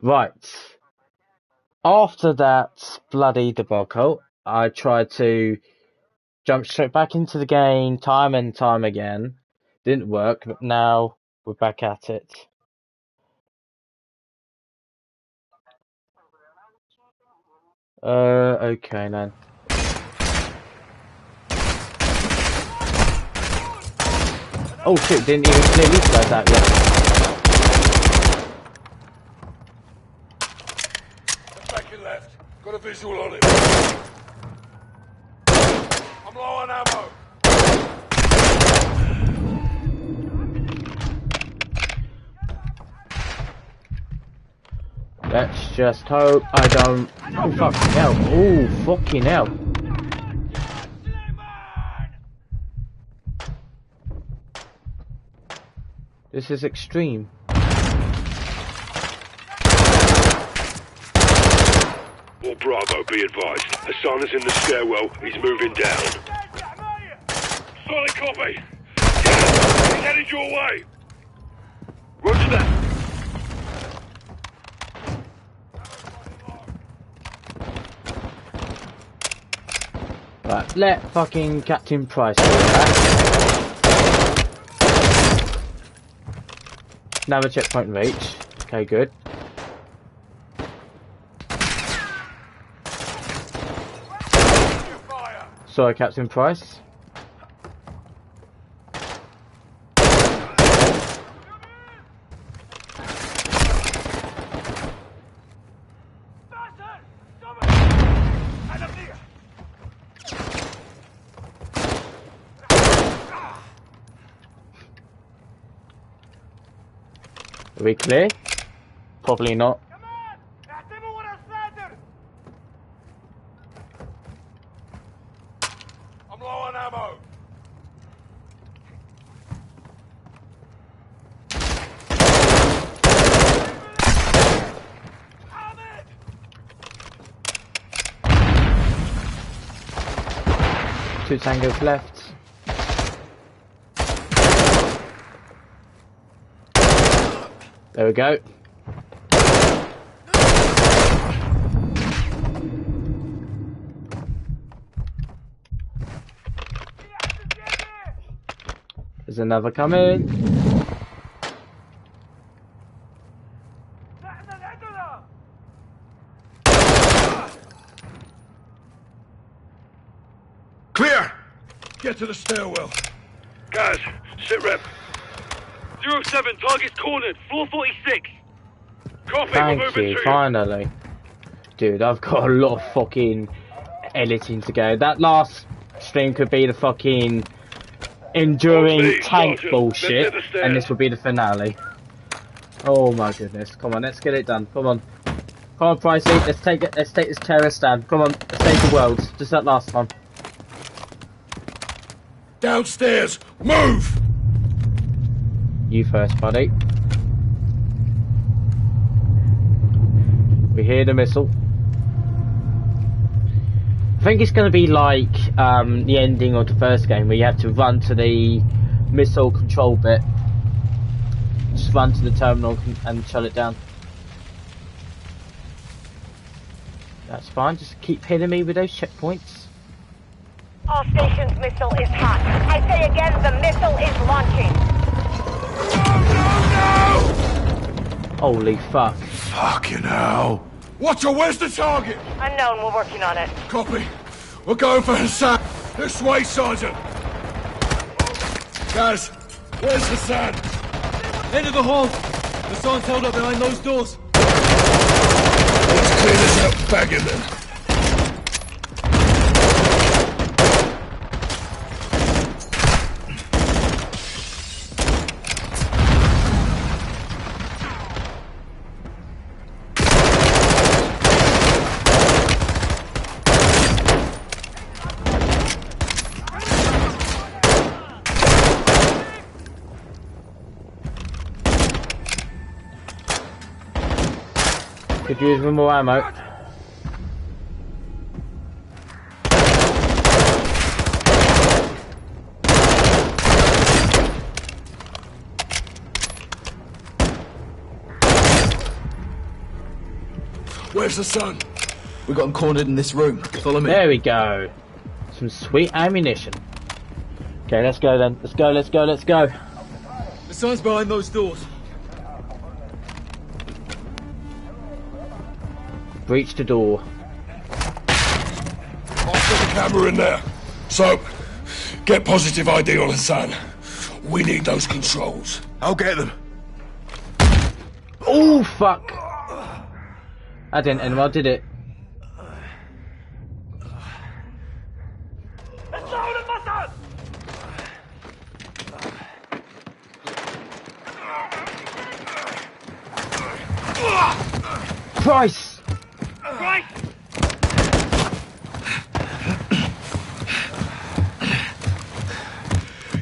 Right. After that bloody debacle, I tried to jump straight back into the game time and time again. Didn't work, but now we're back at it. Okay then. Oh shit, didn't even clear these guys out yet. Back and left. Got a visual on him. I'm low on ammo. Let's just hope I don't... Oh fucking hell. Oh fucking hell. This is extreme. All Bravo, be advised. Hassan is in the stairwell. He's moving down. Solid copy. Yeah, he's headed your way. Roger that. Right, let fucking Captain Price do that. Another checkpoint reach. Okay, good. Sorry, Captain Price. Are we clear? Probably not. I'm low on ammo. Two tangos left. There we go. There's another coming. Clear! Get to the stairwell. Guys, sit rep. 07, target's cornered, floor 46. Copy, we're Thank moving you, to finally. Dude, I've got a lot of fucking editing to go. That last stream could be the fucking enduring Please, tank Sergeant, bullshit, let's hit the and this stairs. will be the finale. Oh my goodness, come on, let's get it done, come on. Come on, Pricey, let's take this terrorist stand, come on, let's save the world, just that last time. Downstairs, move! You first, buddy. We hear the missile. I think it's going to be like the ending of the first game, where you have to run to the missile control bit. Just run to the terminal and shut it down. That's fine, just keep hitting me with those checkpoints. All stations' missile is hot. I say again, the missile is launching. No! Holy fuck. Fucking hell. Watcher, where's the target? Unknown, we're working on it. Copy. We're going for Hassan. This way, Sergeant. Guys, where's Hassan? End of the hall. The sign's held up behind those doors. Let's clear this out and bag him then. Could use one more ammo. Where's the sun? We got him cornered in this room. Follow me. There we go. Some sweet ammunition. Okay, let's go then. Let's go, let's go, let's go. The sun's behind those doors. Breach the door. I'll put the camera in there. So, get positive ID on Hassan. We need those controls. I'll get them. Oh, fuck. I didn't end well, did it? Price!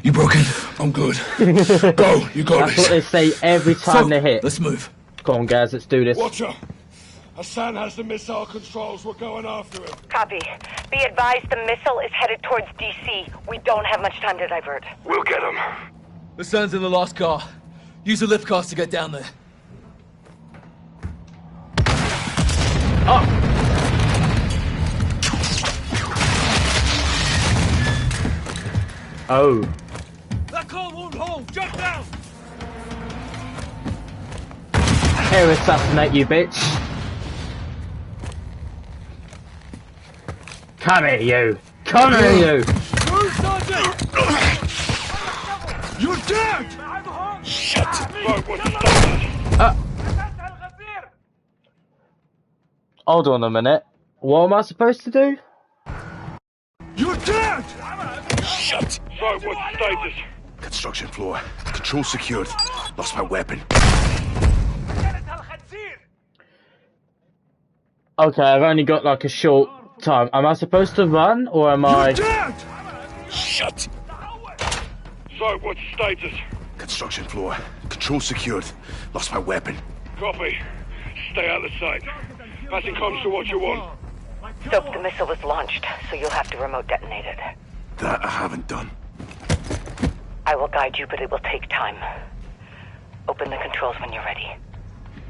You broken? I'm good. Go, you got That's this. what they say every time they hit. Let's move. Come on, guys, let's do this. Watcher, Hassan has the missile controls. We're going after him. Copy. Be advised the missile is headed towards DC. We don't have much time to divert. We'll get him. The sun's in the last car. Use the lift cars to get down there. Oh! Oh. That car won't hold! Jump down! Here, assassinate you, bitch. Come here, you. Come here, you. Move, Sergeant! You're dead! Shit! Right, what's the status? Hold on a minute. What am I supposed to do? You're dead! Shit! Right, what's the status? Construction floor. Control secured. Lost my weapon. Okay, I've only got like a short time. Am I supposed to run or am I... You're dead! Shit! Right, what's the status? Construction floor. Control secured. Lost my weapon. Copy. Stay out of sight. Passing comms to what you want. Soap, the missile was launched, so you'll have to remote detonate it. That I haven't done. I will guide you, but it will take time. Open the controls when you're ready.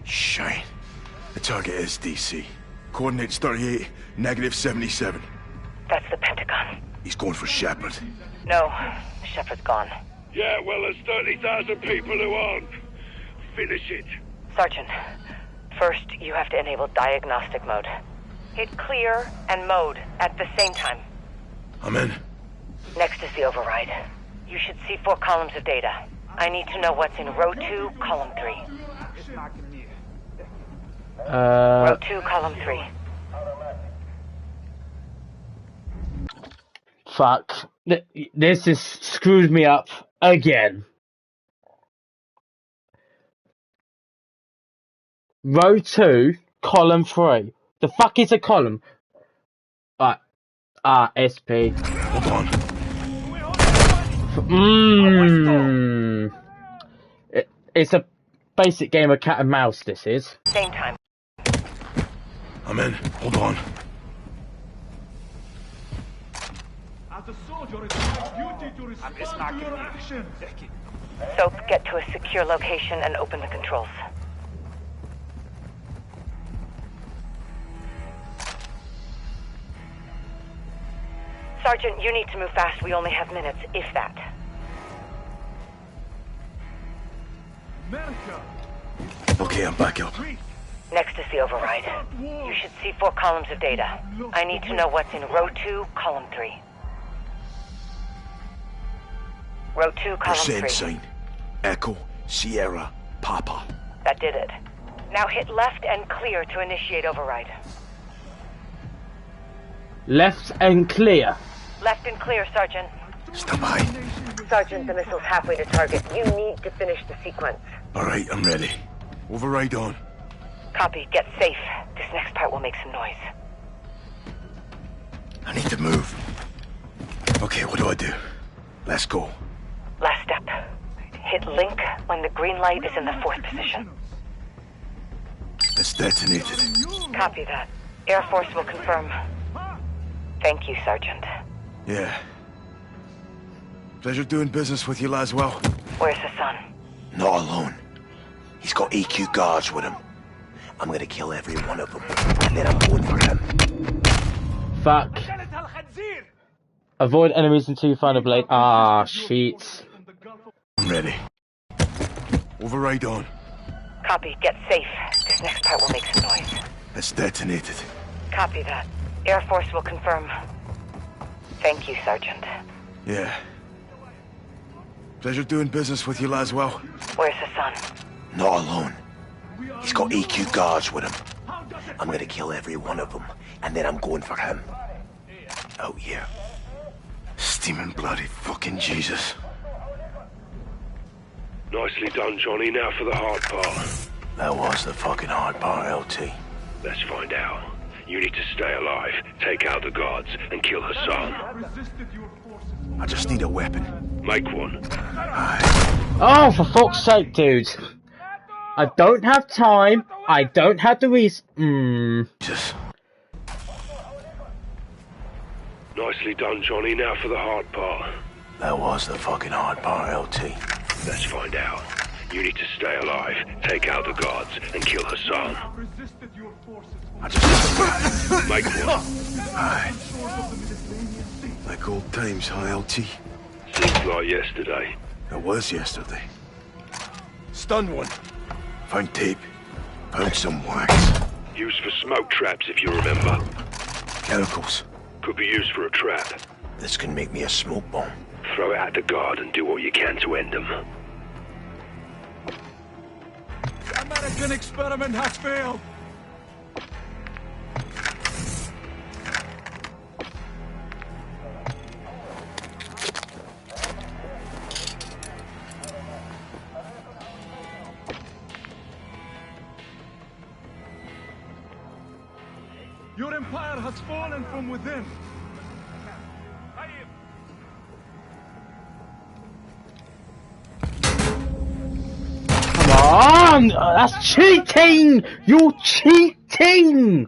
Shite. The target is DC. Coordinates 38, negative 77. That's the Pentagon. He's going for Shepard. No, Shepard's gone. Yeah, well, there's 30,000 people who aren't. Finish it. Sergeant, first you have to enable diagnostic mode. Hit clear and mode at the same time. I'm in. Next is the override. You should see 4 columns of data. I need to know what's in row 2, column 3. Row 2, column 3. Fuck. This has screwed me up again. Row 2, column 3. The fuck is a column? Right. SP. Hold on. It's a basic game of cat and mouse, this is. Same time. I'm in. Hold on. As a soldier, it's my duty to respond to your actions. Soap, get to a secure location and open the controls. Sergeant, you need to move fast. We only have minutes, if that. America! Okay, I'm back up. Next is the override. You should see 4 columns of data. I need to know what's in row 2, column 3. Row 2, column 3. Percent sign. Echo, Sierra, Papa. That did it. Now hit left and clear to initiate override. Left and clear. Left and clear, Sergeant. Stand by. Sergeant, the missile's halfway to target. You need to finish the sequence. Alright, I'm ready. Override on. Copy. Get safe. This next part will make some noise. I need to move. Okay, what do I do? Let's go. Last step. Hit link when the green light is in the 4th position. It's detonated. Copy that. Air Force will confirm. Thank you, Sergeant. Yeah. Pleasure doing business with you, Laswell. Where's Hassan? Not alone. He's got EQ guards with him. I'm gonna kill every one of them, and then I'm going for him. Fuck. Avoid enemies until you find a blade. Ah, shit. I'm ready. Override on. Copy. Get safe. This next part will make some noise. It's detonated. Copy that. Air Force will confirm. Thank you, Sergeant. Yeah. Pleasure doing business with you, Laswell. Where's Hassan? Not alone. He's got EQ guards with him. I'm gonna kill every one of them, and then I'm going for him. Out here. Steaming bloody fucking Jesus. Nicely done, Johnny. Now for the hard part. That was the fucking hard part, LT. Let's find out. You need to stay alive, take out the guards, and kill Hassan. I just need a weapon. Make one. Oh, for fuck's sake, dude. I don't have time. I don't have the reason. Just... Nicely done, Johnny. Now for the hard part. That was the fucking hard part, LT. Let's find out. You need to stay alive, take out the guards, and kill Hassan. I just... Make one. Aye. Like old times, huh, LT? Seems like yesterday. It was yesterday. Stunned one. Found tape. Found some wax. Used for smoke traps, if you remember. Chemicals. Could be used for a trap. This can make me a smoke bomb. Throw it at the guard and do what you can to end them. The American experiment has failed. Your empire has fallen from within. Come on! That's cheating! You're cheating!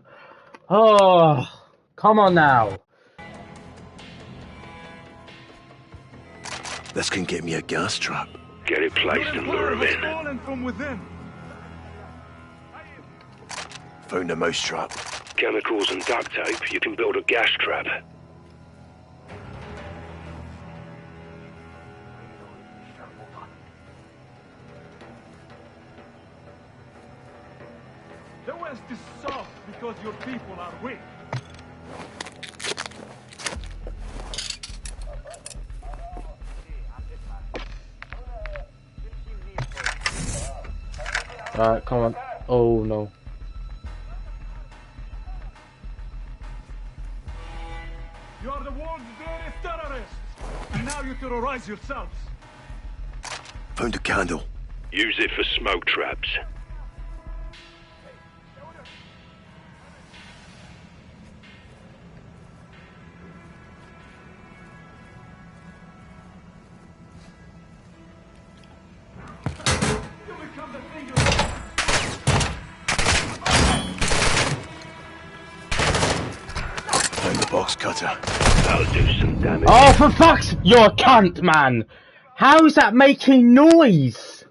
Oh, come on now. This can get me a gas trap. Get it placed and lure him in. Fallen from within. Found a mouse trap. Chemicals and duct tape, you can build a gas trap. The West is soft because your people are weak. Alright, come on. Oh no. You are the world's greatest terrorists, and now you terrorize yourselves. Found a candle. Use it for smoke traps. You become the thing you Found the box cutter. That'll do some damage. Oh, for fuck's... You're a cunt, man! How is that making noise?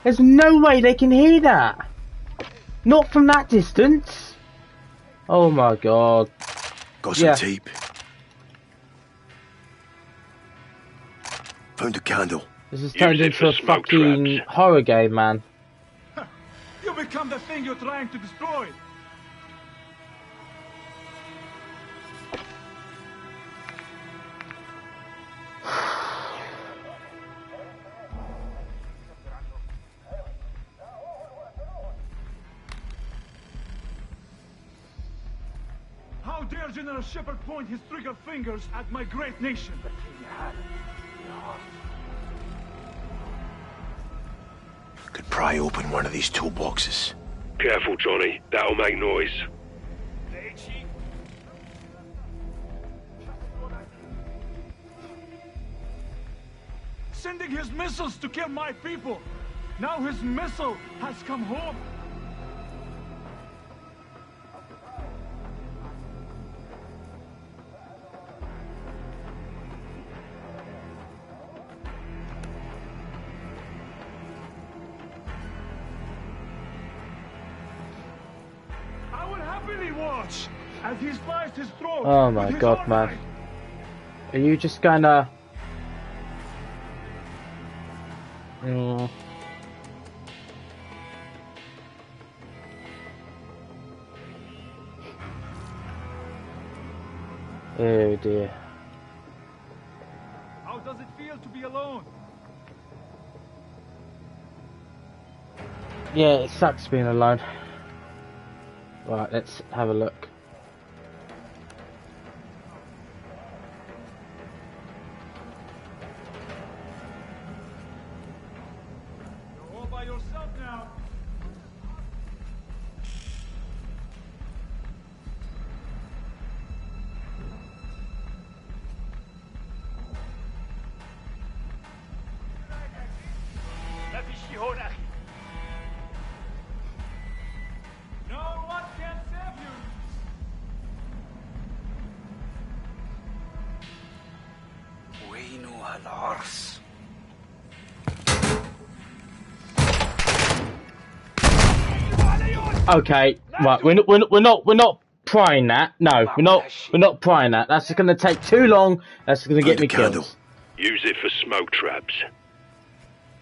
There's no way they can hear that. Not from that distance. Oh my god. Got some Yeah. tape. Found a candle. This has turned it into for a smoke fucking traps. horror game, man. You become the thing you're trying to destroy. How dare General Shepard point his trigger fingers at my great nation? Could pry open one of these toolboxes. Careful, Johnny. That'll make noise. Sending his missiles to kill my people. Now his missile has come home. watch as he sliced his throat. Oh my with his god, own man. knife. Are you just gonna... Oh dear. How does it feel to be alone? Yeah, it sucks being alone. Right, let's have a look. You're all by yourself now. No one can save you. وينو هالعرس؟ Okay, right. We're not prying that. No, we're not prying that. That's just gonna take too long. That's gonna get me killed. Use it for smoke traps.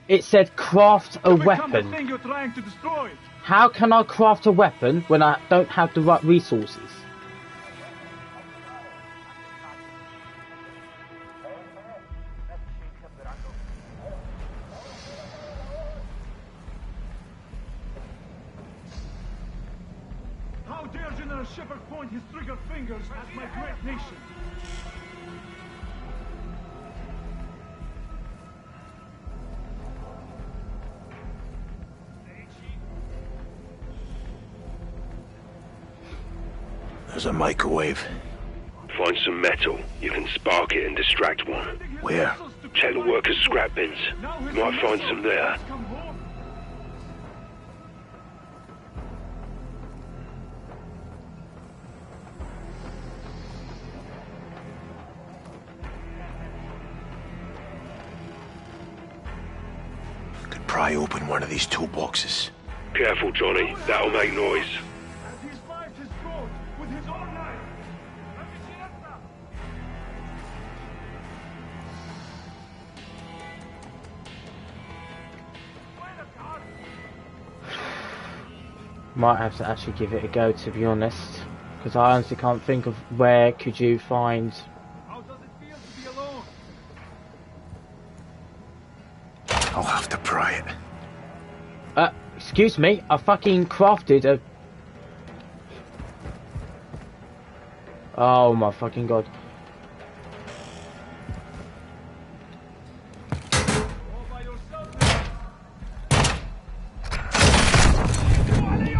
It said craft a Become the weapon. thing you're trying to destroy. How can I craft a weapon when I don't have the right resources? How dare General Shepard point his trigger fingers at my great nation? There's a microwave. Find some metal. You can spark it and distract one. Where? Check the workers' scrap bins. You might find some there. Come home. Could pry open one of these toolboxes. Careful, Johnny. That'll make noise. As he sliced his throat with his own knife. Might have to actually give it a go, to be honest, because I honestly can't think of where could you find. How does it feel to be alone? I'll have to pry it. Excuse me, I fucking crafted a. Oh my fucking god. All by yourself now.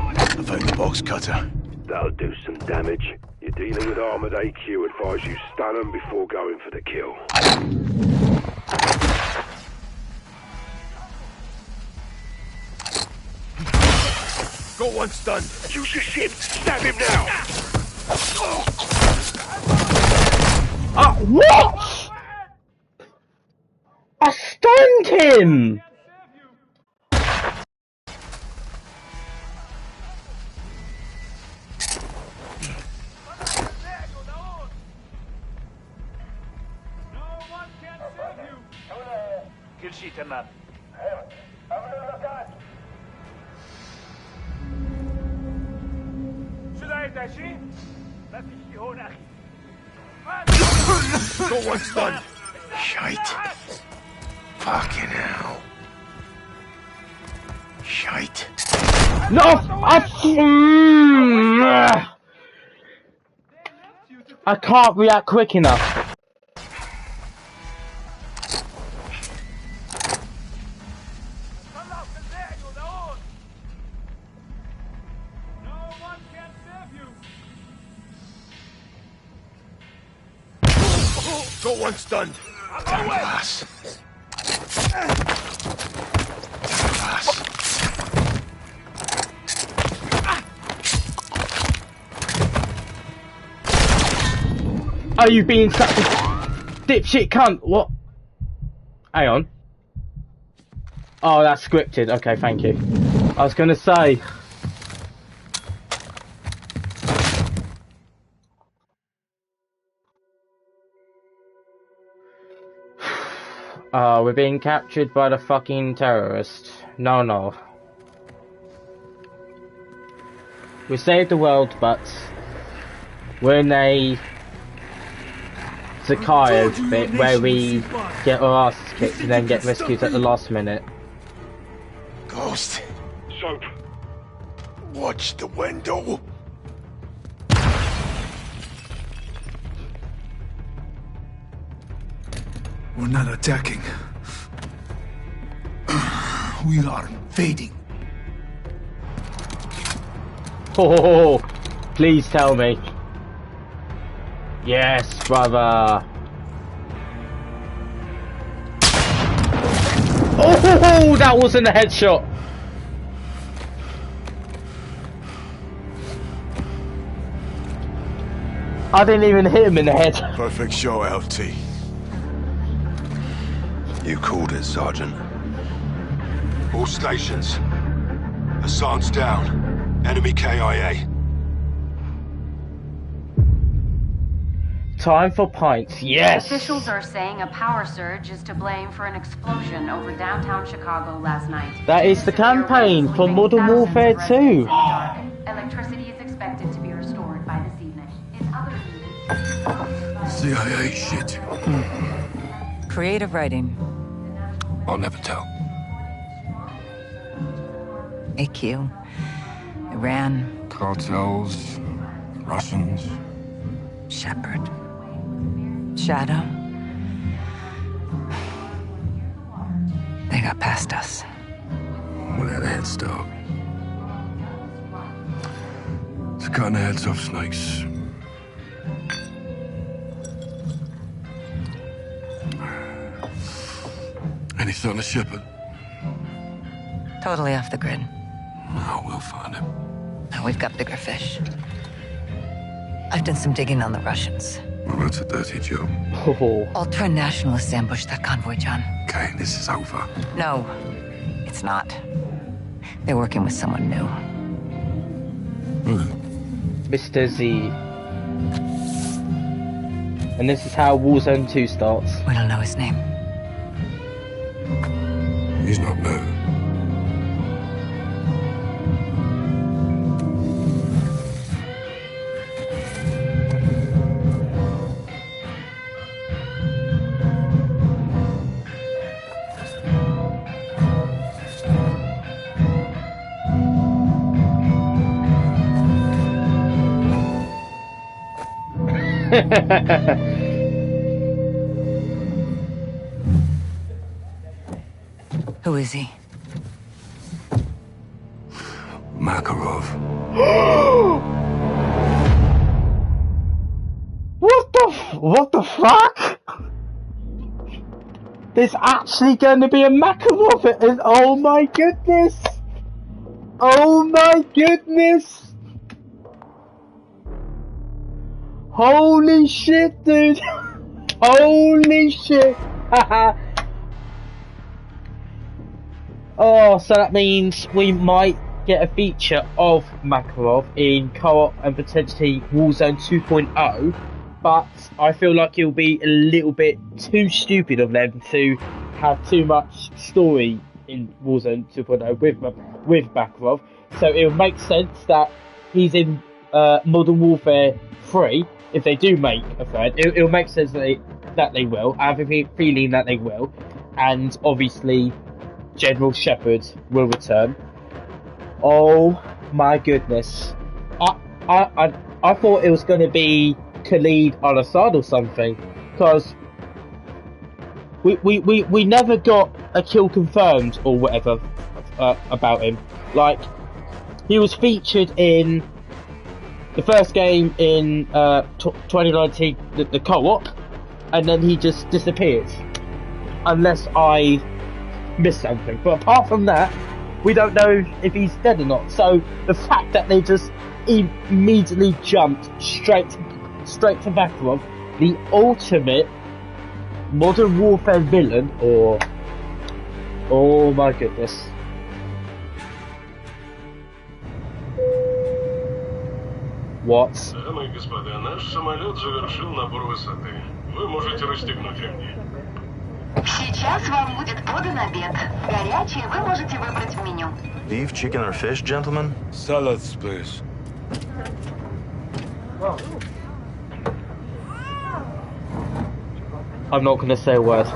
I found the box cutter. That'll do some damage. You're dealing with armored AQ. Advise you stun them before going for the kill. Got one stunned. Use your ship. Stab him now. What? I stunned him! كل شيء تمام. شو لقيت يا شيء؟ ما في شيء هون أخي. Got one stunned. Shite. Fucking hell. Shite. No! I can't react quick enough. Got one stunned. Damn glass. Glass. Are you being such a dipshit cunt? What? Hang on. Oh, that's scripted. Okay, thank you. I was gonna say. We're being captured by the fucking terrorist. No. We saved the world, but we're in a Zakayev bit where we get our asses kicked and then get rescued at the last minute. Ghost. Soap. Watch the window. We're not attacking. We are fading. Oh, please tell me. Yes, brother. Oh, that wasn't a headshot. I didn't even hit him in the head. Perfect show, LT. You called it, Sergeant. All stations. Hassan's down. Enemy KIA. Time for pints, yes! Officials are saying a power surge is to blame for an explosion over downtown Chicago last night. That is the campaign for Modern Warfare 2. Electricity is expected to be restored by this evening. In other news, CIA shit. Creative writing. I'll never tell. AQ. Iran. Cartels. Russians. Shepard. Shadow. They got past us. We had a head start. It's cutting the heads off snakes. Any sign of Shepard? Totally off the grid. Oh, we'll find him. Now we've got bigger fish. I've done some digging on the Russians. Well, that's a dirty job. Oh. Ultra-nationalists ambushed that convoy, John. Okay, this is over. No, it's not. They're working with someone new. Mr. Z. And this is how Warzone 2 starts. We don't know his name. He's not new. Who is he? Makarov. What the fuck? There's actually going to be a Makarov and oh my goodness! Oh my goodness! Holy shit, dude! Holy shit! Oh, so that means we might get a feature of Makarov in co-op and potentially Warzone 2.0, but I feel like it'll be a little bit too stupid of them to have too much story in Warzone 2.0 with Makarov, so it would make sense that he's in Modern Warfare 3, if they do make a third. It'll make sense that they will. I have a feeling that they will, and obviously General Shepard will return. Oh my goodness! I thought it was going to be Khalid al-Assad or something, because we never got a kill confirmed or whatever about him. Like, he was featured in the first game in 2019, the co-op, and then he just disappeared, unless I missed something. But apart from that, we don't know if he's dead or not. So the fact that they just immediately jumped straight to Makarov, the ultimate Modern Warfare villain, or oh my goodness. What? Дамы и господа, наш самолет завершил набор высоты. Вы можете расстегнуть ремни. Сейчас вам будет подан обед. Горячий вы можете выбрать в меню. Beef, chicken, or fish, gentlemen? Salads, please. I'm not gonna say a word.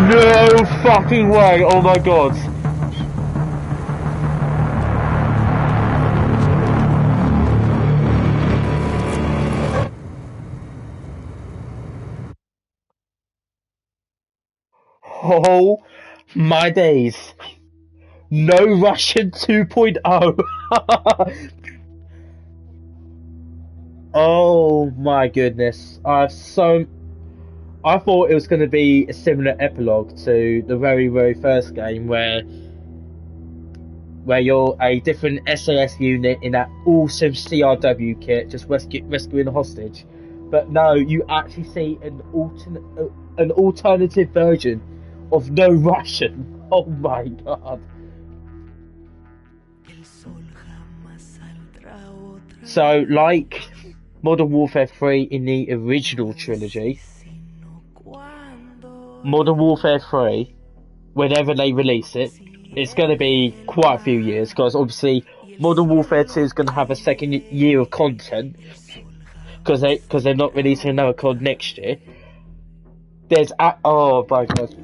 No fucking way, oh my god. Oh my days. No Russian 2.0. Oh my goodness. I thought it was going to be a similar epilogue to the very first game where you're a different SAS unit in that awesome CRW kit just rescuing a hostage. But no, you actually see an alternative version of no Russian. Oh my god. So, like Modern Warfare 3 in the original trilogy, Modern Warfare 3, whenever they release it, it's going to be quite a few years, because obviously Modern Warfare 2 is going to have a second year of content, because they're not releasing another COD next year. Oh my god.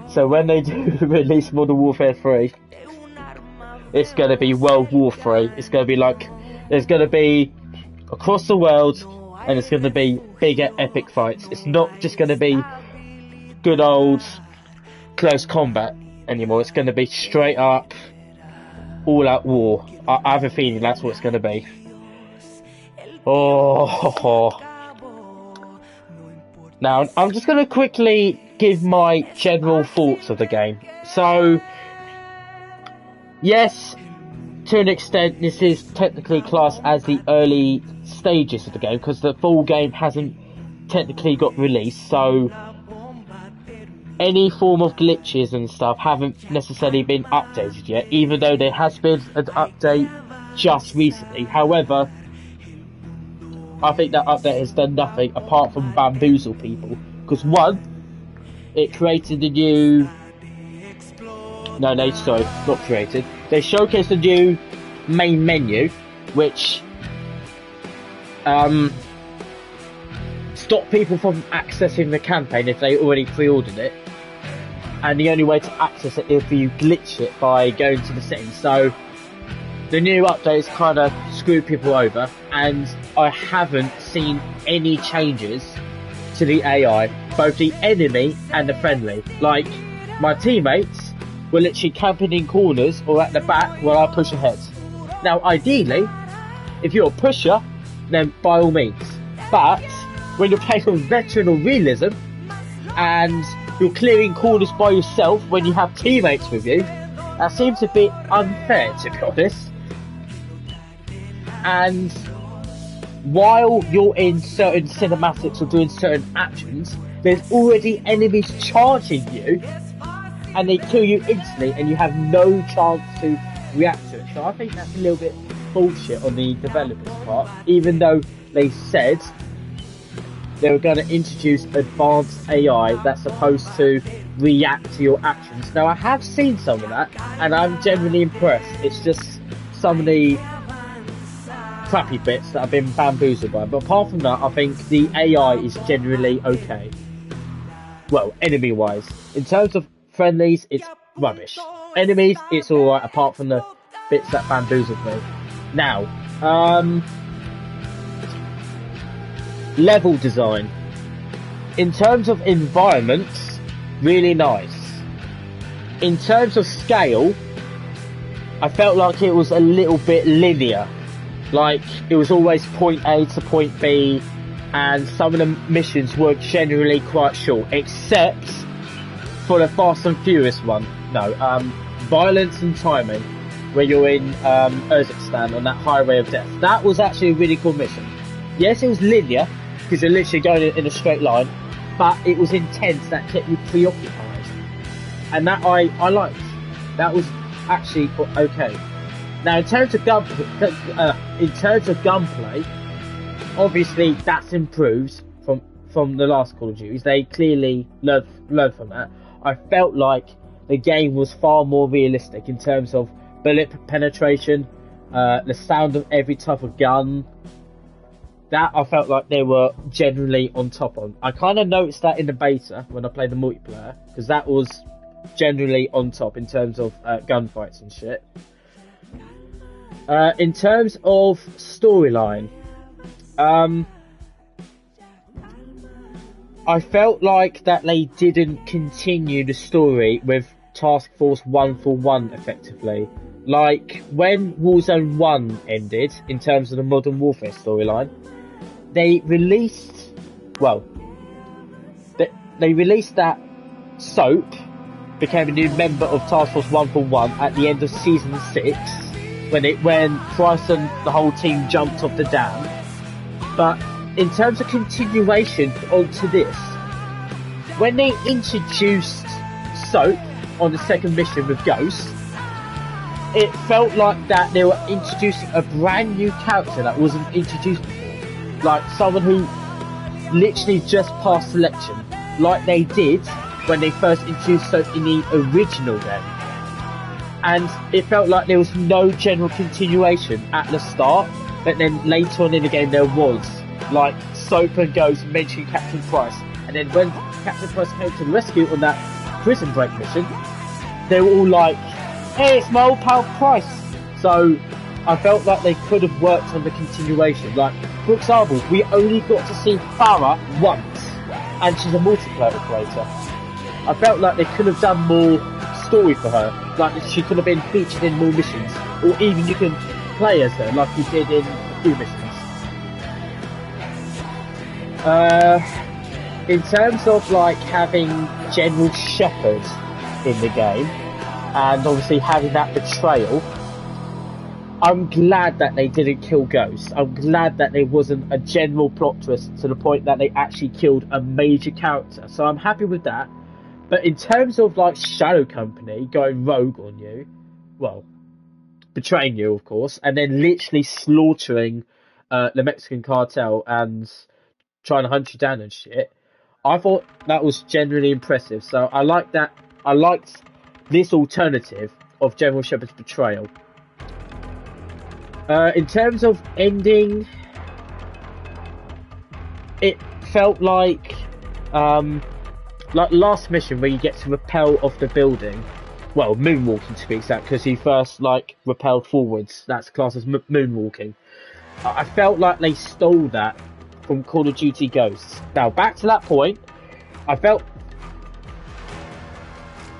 So when they do release Modern Warfare 3, it's going to be World War 3. It's going to be like, there's going to be across the world, and it's going to be bigger epic fights. It's not just going to be good old close combat anymore. It's going to be straight up all out war. I have a feeling that's what it's going to be. Oh. Now, I'm just going to quickly give my general thoughts of the game. So, yes, to an extent, this is technically classed as the early stages of the game, because the full game hasn't technically got released, so any form of glitches and stuff haven't necessarily been updated yet, even though there has been an update just recently. However, I think that update has done nothing apart from bamboozle people, because one, it created a new... No, sorry, not created. They showcased a new main menu, which stopped people from accessing the campaign if they already pre-ordered it. And the only way to access it is if you glitch it by going to the settings. So the new updates kind of screw people over, and I haven't seen any changes to the AI, both the enemy and the friendly. Like, my teammates were literally camping in corners or at the back while I push ahead. Now, ideally, if you're a pusher, then by all means. But when you're playing on veteran or realism, and you're clearing corners by yourself when you have teammates with you, that seems a bit unfair, to be honest. And while you're in certain cinematics or doing certain actions, there's already enemies charging you, and they kill you instantly, and you have no chance to react to it. So I think that's a little bit bullshit on the developers' part, even though they said they were going to introduce advanced AI that's supposed to react to your actions. Now, I have seen some of that, and I'm generally impressed. It's just some of the crappy bits that I've been bamboozled by. But apart from that, I think the AI is generally okay. Well, enemy-wise. In terms of friendlies, it's rubbish. Enemies, it's alright, apart from the bits that bamboozled me. Now, level design. In terms of environments, really nice. in terms of scale, I felt like it was a little bit linear. Like, it was always point A to point B, and some of the missions were generally quite short, except for the Fast and Furious one. No, Violence and Timing, where you're in Uzbekistan on that highway of death. That was actually a really cool mission. Yes, it was linear, because you're literally going in a straight line, but it was intense, that kept you preoccupied. And that I liked. That was actually okay. Now, in terms of gunplay, obviously that's improved from the last Call of Duty. They clearly learned from that. I felt like the game was far more realistic in terms of bullet penetration, the sound of every type of gun. That I felt like they were generally on top on. I kind of noticed that in the beta when I played the multiplayer, because that was generally on top in terms of gunfights and shit. In terms of storyline, I felt like that they didn't continue the story with Task Force 141 effectively. Like, when Warzone 1 ended, in terms of the Modern Warfare storyline, they released that Soap became a new member of Task Force 141 at the end of Season 6, when Price and the whole team jumped off the dam. But in terms of continuation onto this, when they introduced Soap on the second mission with Ghost, it felt like that they were introducing a brand new character that wasn't introduced before. Like someone who literally just passed selection, like they did when they first introduced Soap in the original game. And it felt like there was no general continuation at the start, but then later on in the game there was. Like, Soap and Ghost mentioned Captain Price, and then when Captain Price came to the rescue on that prison break mission, they were all like, hey, it's my old pal Price. So I felt like they could have worked on the continuation. Like, for example, we only got to see Farah once, and she's a multiplayer operator. I felt like they could have done more story for her. Like, she could have been featured in more missions, or even you can play as her like you did in a few missions. In terms of like having General Shepard in the game, and obviously having that betrayal, I'm glad that they didn't kill Ghost. I'm glad that there wasn't a general plot twist to the point that they actually killed a major character. So I'm happy with that. But in terms of like Shadow Company going rogue on you, well, betraying you of course, and then literally slaughtering the Mexican cartel and trying to hunt you down and shit, I thought that was generally impressive. So I liked that. I liked this alternative of General Shepard's betrayal. In terms of ending, it felt like last mission where you get to rappel off the building. Well, moonwalking to be exact, because he first like rappelled forwards. That's classed as moonwalking. I felt like they stole that from Call of Duty Ghosts. Now, back to that point, I felt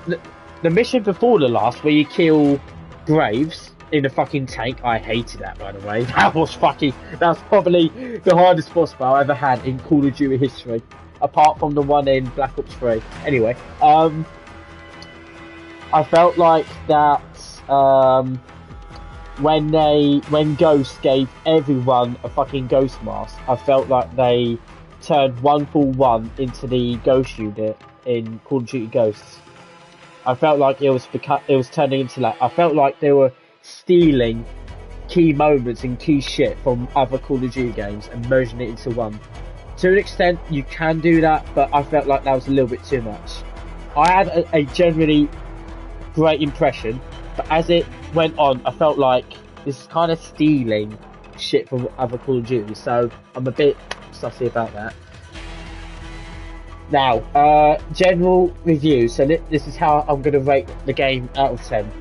the mission before the last, where you kill Graves in a fucking tank, I hated that, by the way. That was probably the hardest boss battle I ever had in Call of Duty history, apart from the one in Black Ops 3. Anyway, I felt like that when Ghost gave everyone a fucking ghost mask, I felt like they turned 141 into the Ghost unit in Call of Duty Ghosts. I felt like it was turning into that. I felt like they were stealing key moments and key shit from other Call of Duty games and merging it into one. To an extent, you can do that, but I felt like that was a little bit too much. I had a generally great impression, but as it went on, I felt like this is kind of stealing shit from other Call of Duty, so I'm a bit sussy about that. Now, general review. So this is how I'm going to rate the game out of 10.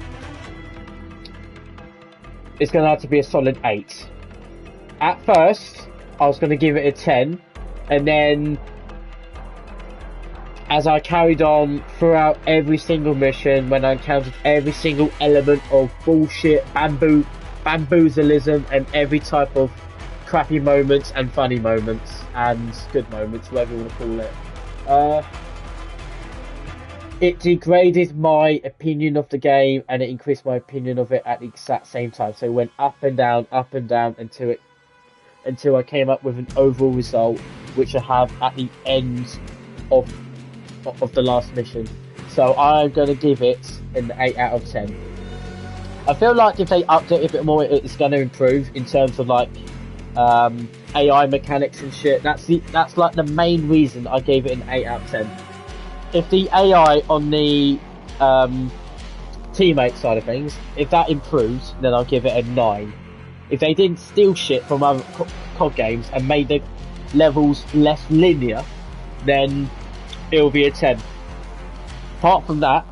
It's going to have to be a solid 8. At first, I was going to give it a 10, and then as I carried on throughout every single mission, when I encountered every single element of bullshit, bamboozilism, and every type of crappy moments and funny moments and good moments, whatever you want to call it. It degraded my opinion of the game, and it increased my opinion of it at the exact same time. So it went up and down until I came up with an overall result, which I have at the end of the last mission. So I'm going to give it an 8 out of 10. I feel like if they update it a bit more, it's going to improve in terms of like AI mechanics and shit. That's like the main reason I gave it an 8 out of 10. If the AI on the teammate side of things, if that improves, then I'll give it a 9. If they didn't steal shit from other COD games and made the levels less linear, then it'll be a 10. Apart from that,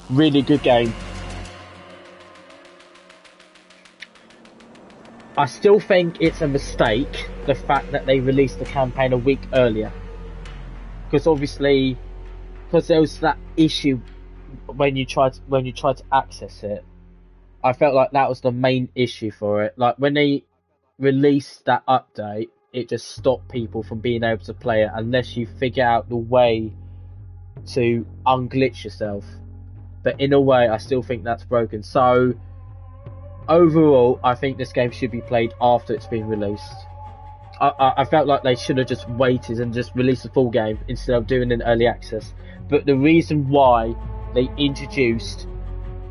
really good game. I still think it's a mistake, the fact that they released the campaign a week earlier. Because obviously, because there was that issue when you tried to access it. I felt like that was the main issue for it. Like when they released that update, it just stopped people from being able to play it unless you figure out the way to unglitch yourself. But in a way, I still think that's broken. So overall, I think this game should be played after it's been released. I felt like they should have just waited and just released the full game instead of doing an early access. But the reason why they introduced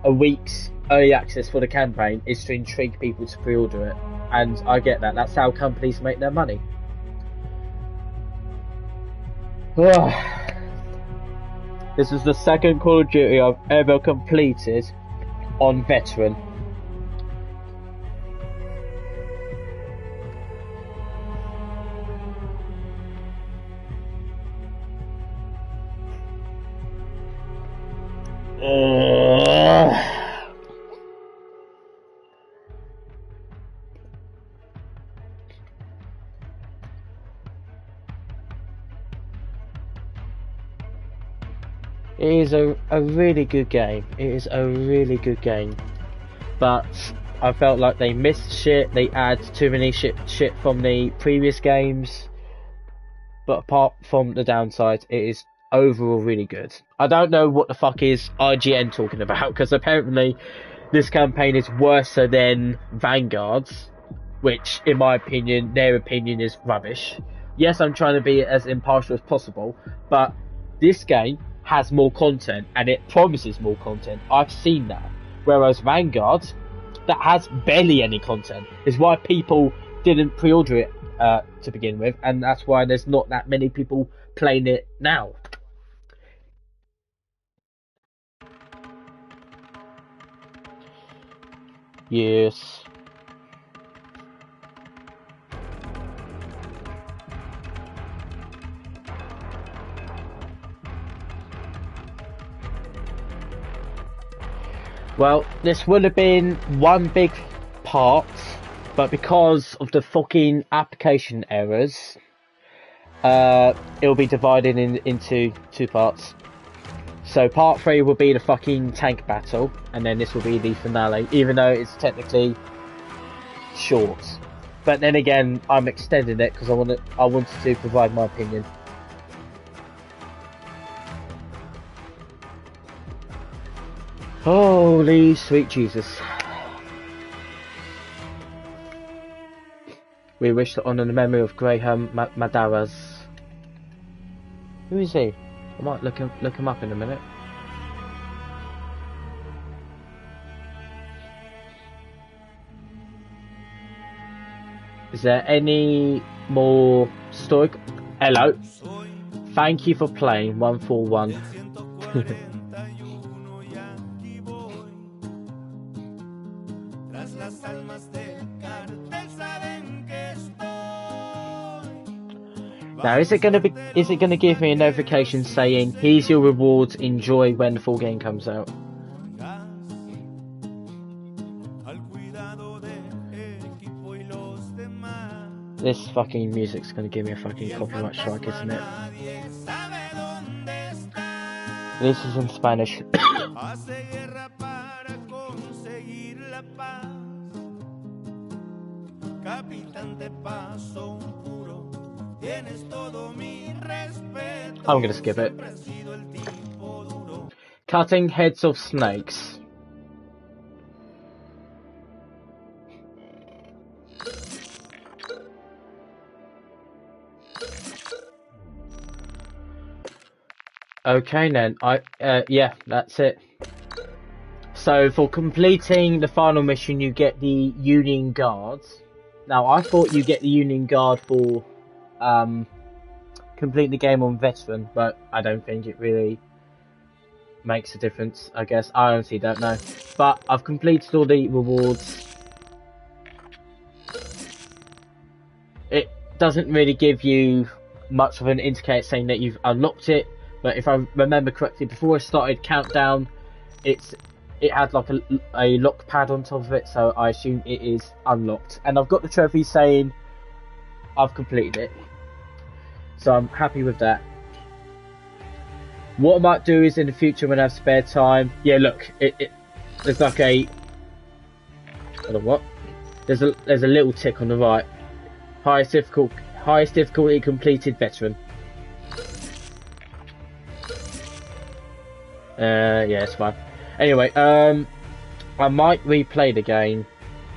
a week's early access for the campaign is to intrigue people to pre-order it. And I get that. That's how companies make their money. This is the second Call of Duty I've ever completed on Veteran. It is a really good game. It is a really good game. But I felt like they missed shit. They add too many shit from the previous games. But apart from the downsides, it is overall really good. I don't know what the fuck is IGN talking about, because apparently this campaign is worse than Vanguard's, which in my opinion, their opinion is rubbish. Yes, I'm trying to be as impartial as possible, but this game has more content and it promises more content. I've seen that. Whereas Vanguard, that has barely any content, is why people didn't pre-order it to begin with, and that's why there's not that many people playing it now. Yes. Well, this would have been one big part, but because of the fucking application errors, it'll be divided into 2 parts. So part 3 will be the fucking tank battle, and then this will be the finale, even though it's technically short. But then again, I'm extending it because I wanted to provide my opinion. Holy sweet Jesus. We wish to honour the memory of Graham Madaras. Who is he? I might look him up in a minute. Is there any more story? Hello. Thank you for playing 141. Now, is it gonna give me a notification saying, here's your rewards, enjoy when the full game comes out? This fucking music's gonna give me a fucking copyright strike, isn't it? This is in Spanish. I'm gonna skip it. Cutting heads of snakes. Okay then, yeah, that's it. So for completing the final mission, you get the Union Guards. Now I thought you get the Union Guard for complete the game on Veteran, but I don't think it really makes a difference. I guess I honestly don't know. But I've completed all the rewards. It doesn't really give you much of an indicator saying that you've unlocked it, but if I remember correctly, before I started countdown, it had like a lock pad on top of it, so I assume it is unlocked. And I've got the trophy saying I've completed it, so I'm happy with that. What I might do is in the future when I have spare time, yeah, look, there's like a, I don't know what, there's a little tick on the right. Highest difficulty completed Veteran. Yeah, it's fine. Anyway, I might replay the game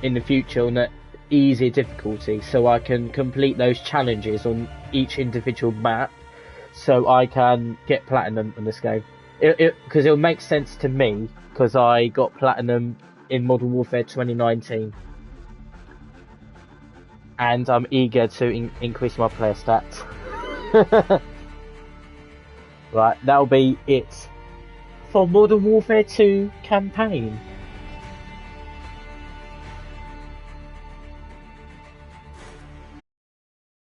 in the future on an easier difficulty, so I can complete those challenges on each individual map, so I can get platinum in this game. Because it'll make sense to me, because I got platinum in Modern Warfare 2019. And I'm eager to increase my player stats. Right, that'll be it for Modern Warfare 2 campaign.